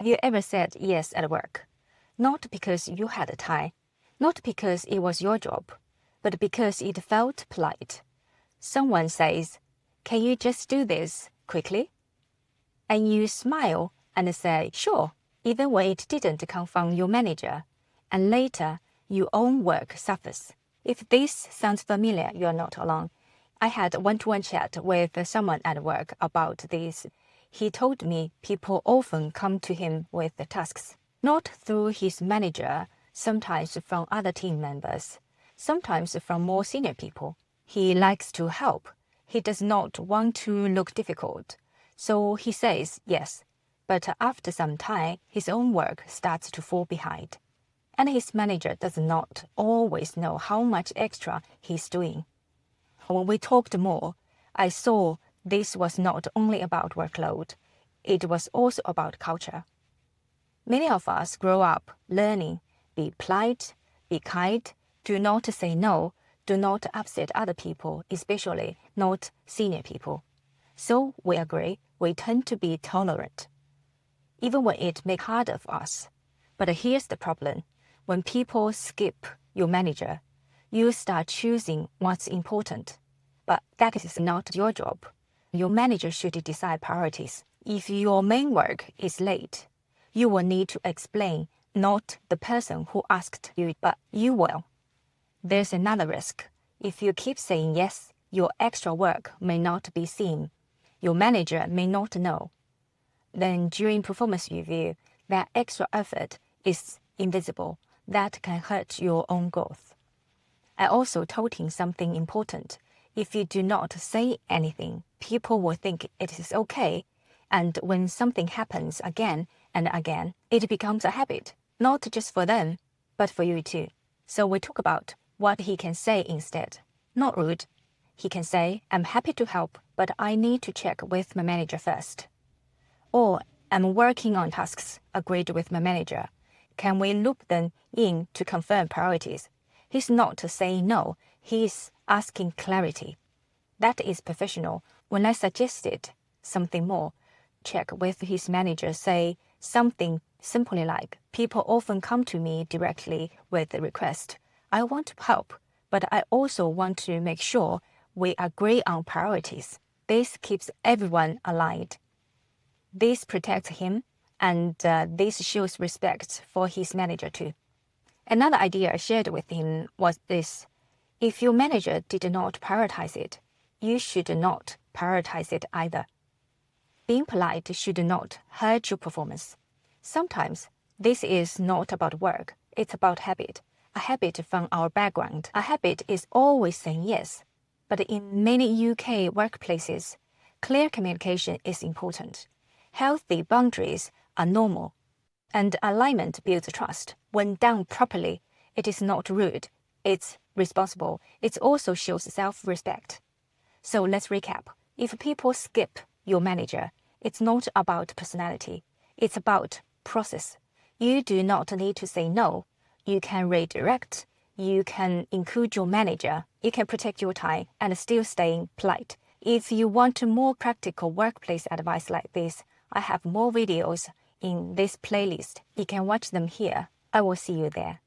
Have you ever said yes at work? Not because you had a tie, not because it was your job, but because it felt polite. Someone says, "Can you just do this quickly?" And you smile and say, "Sure," even when it didn't come from your manager. And later, your own work suffers. If this sounds familiar, you're not alone. I had a one-to-one chat with someone at work about this. He told me people often come to him with the tasks, not through his manager, sometimes from other team members, sometimes from more senior people. He likes to help. He does not want to look difficult. So he says yes, but after some time, his own work starts to fall behind. And his manager does not always know how much extra he's doing. When we talked more, I saw this was not only about workload, it was also about culture. Many of us grow up learning, be polite, be kind, do not say no, do not upset other people, especially not senior people. So we agree, we tend to be tolerant, even when it makes hard of us. But here's the problem. When people skip your manager, you start choosing what's important. But that is not your job. Your manager should decide priorities. If your main work is late, you will need to explain, not the person who asked you, but you will. There's another risk. If you keep saying yes, your extra work may not be seen. Your manager may not know. Then during performance review, that extra effort is invisible. That can hurt your own growth. I also told him something important. If you do not say anything, people will think it is okay. And when something happens again and again, it becomes a habit, not just for them, but for you too. So we talk about what he can say instead. Not rude. He can say, "I'm happy to help, but I need to check with my manager first." Or, "I'm working on tasks agreed with my manager. Can we loop them in to confirm priorities?" He's not saying no, he's asking clarity. That is professional. When I suggested something more, check with his manager, say something simply like, "People often come to me directly with a request. I want to help, but I also want to make sure we agree on priorities." This keeps everyone aligned. This protects him, and this shows respect for his manager too. Another idea I shared with him was this. If your manager did not prioritize it, you should not prioritize it either. Being polite should not hurt your performance. Sometimes this is not about work, it's about habit. A habit from our background. A habit is always saying yes. But in many UK workplaces, clear communication is important. Healthy boundaries are normal. And alignment builds trust. When done properly, it is not rude, it's responsible. It also shows self-respect. So let's recap. If people skip your manager, it's not about personality, it's about process. You do not need to say no. You can redirect, you can include your manager, you can protect your time and still staying polite. If you want more practical workplace advice like this, I have more videos in this playlist. You can watch them here. I will see you there.